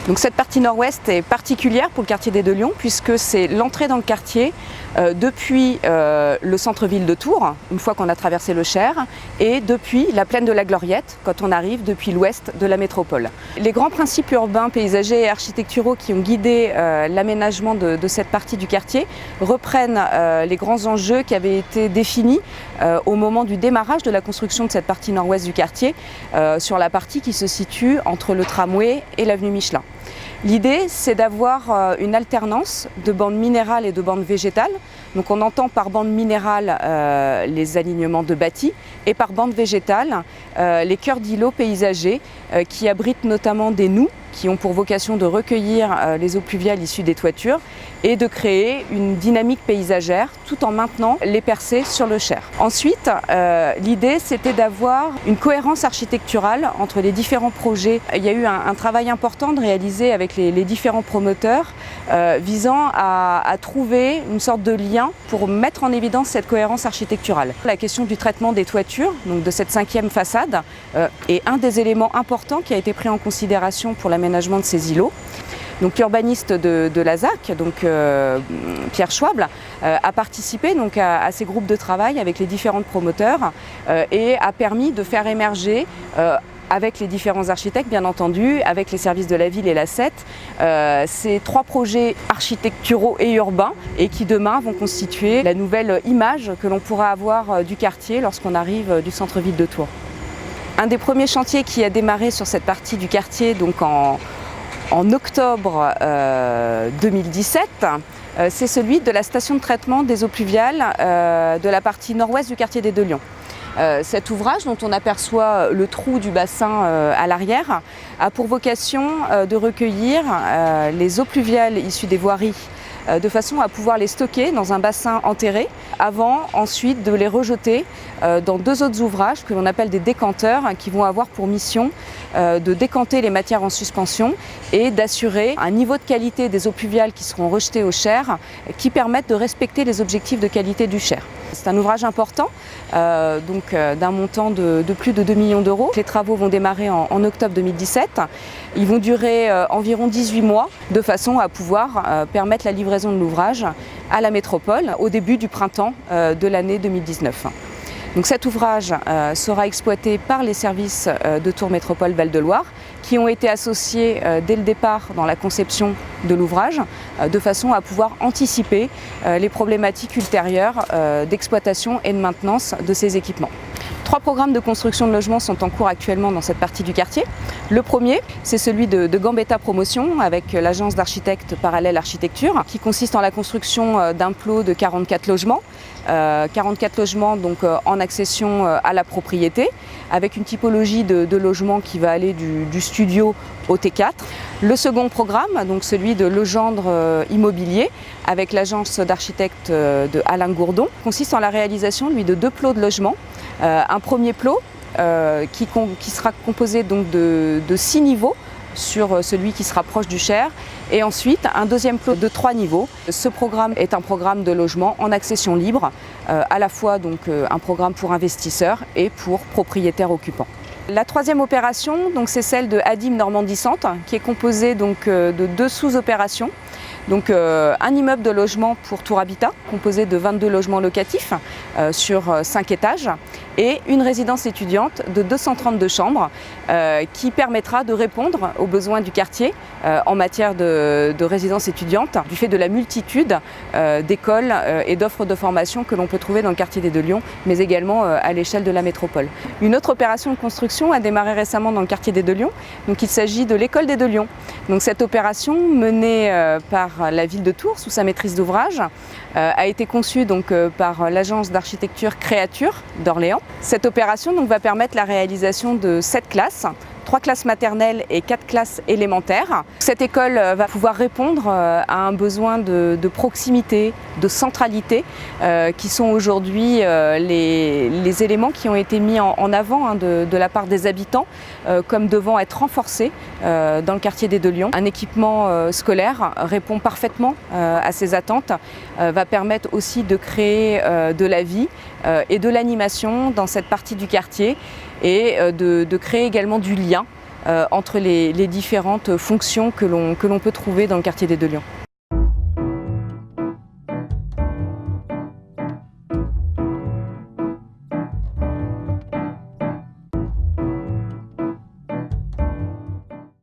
Donc cette partie nord-ouest est particulière pour le quartier des Deux Lions puisque c'est l'entrée dans le quartier depuis le centre-ville de Tours, une fois qu'on a traversé le Cher, et depuis la plaine de la Gloriette, quand on arrive depuis l'ouest de la métropole. Les grands principes urbains, paysagers et architecturaux qui ont guidé l'aménagement de cette partie du quartier reprennent les grands enjeux qui avaient été définis au moment du démarrage de la construction de cette partie nord-ouest du quartier, sur la partie qui se situe entre le tramway et l'avenue Michelin. L'idée, c'est d'avoir une alternance de bandes minérales et de bandes végétales. Donc on entend par bande minérale les alignements de bâtis et par bande végétale les cœurs d'îlots paysagers qui abritent notamment des noues qui ont pour vocation de recueillir les eaux pluviales issues des toitures et de créer une dynamique paysagère tout en maintenant les percées sur le Cher. Ensuite, l'idée c'était d'avoir une cohérence architecturale entre les différents projets. Il y a eu un travail important de réaliser avec les différents promoteurs visant à trouver une sorte de lien pour mettre en évidence cette cohérence architecturale. La question du traitement des toitures, donc de cette 5e façade, est un des éléments importants qui a été pris en considération pour l'aménagement de ces îlots. Donc l'urbaniste de la ZAC, donc Pierre Schwable, a participé donc à ces groupes de travail avec les différents promoteurs et a permis de faire émerger avec les différents architectes, bien entendu, avec les services de la ville et la CET, ces 3 projets architecturaux et urbains et qui demain vont constituer la nouvelle image que l'on pourra avoir du quartier lorsqu'on arrive du centre-ville de Tours. Un des premiers chantiers qui a démarré sur cette partie du quartier donc en octobre 2017, c'est celui de la station de traitement des eaux pluviales de la partie nord-ouest du quartier des Deux Lions. Cet ouvrage, dont on aperçoit le trou du bassin à l'arrière, a pour vocation de recueillir les eaux pluviales issues des voiries de façon à pouvoir les stocker dans un bassin enterré avant ensuite de les rejeter dans 2 autres ouvrages que l'on appelle des décanteurs qui vont avoir pour mission de décanter les matières en suspension et d'assurer un niveau de qualité des eaux pluviales qui seront rejetées au Cher qui permettent de respecter les objectifs de qualité du Cher. C'est un ouvrage important, d'un montant de plus de 2 millions d'euros. Les travaux vont démarrer en octobre 2017. Ils vont durer environ 18 mois de façon à pouvoir permettre la livraison de l'ouvrage à la métropole au début du printemps de l'année 2019. Donc cet ouvrage sera exploité par les services de Tours Métropole Val-de-Loire qui ont été associés dès le départ dans la conception de l'ouvrage de façon à pouvoir anticiper les problématiques ultérieures d'exploitation et de maintenance de ces équipements. 3 programmes de construction de logements sont en cours actuellement dans cette partie du quartier. Le premier, c'est celui de Gambetta Promotion avec l'agence d'architectes Parallèle Architecture qui consiste en la construction d'un plot de 44 logements. 44 logements donc en accession à la propriété avec une typologie de logement qui va aller du studio au T4. Le second programme, donc celui de Legendre Immobilier avec l'agence d'architectes de Alain Gourdon, consiste en la réalisation lui de 2 plots de logements. Un premier plot qui sera composé donc de 6 niveaux sur celui qui sera proche du Cher et ensuite un deuxième plot de 3 niveaux. Ce programme est un programme de logement en accession libre, à la fois donc un programme pour investisseurs et pour propriétaires occupants. La 3e opération, donc, c'est celle de Adim Normandie Centre, qui est composée donc, de 2 sous-opérations. Donc un immeuble de logement pour Tours Habitat, composé de 22 logements locatifs sur 5 étages, et une résidence étudiante de 232 chambres qui permettra de répondre aux besoins du quartier en matière de résidence étudiante, du fait de la multitude d'écoles et d'offres de formation que l'on peut trouver dans le quartier des Deux Lions, mais également à l'échelle de la métropole. Une autre opération de construction a démarré récemment dans le quartier des Deux Lions, donc il s'agit de l'école des Deux Lions. Donc cette opération menée par la ville de Tours sous sa maîtrise d'ouvrage a été conçue donc, par l'agence d'architecture Créature d'Orléans. Cette opération donc, va permettre la réalisation de 7 classes, 3 classes maternelles et 4 classes élémentaires. Cette école va pouvoir répondre à un besoin de proximité, de centralité, qui sont aujourd'hui les éléments qui ont été mis en avant de la part des habitants comme devant être renforcés dans le quartier des Deux Lions. Un équipement scolaire répond parfaitement à ces attentes, va permettre aussi de créer de la vie et de l'animation dans cette partie du quartier et de créer également du lien entre les différentes fonctions que l'on peut trouver dans le quartier des Deux Lions.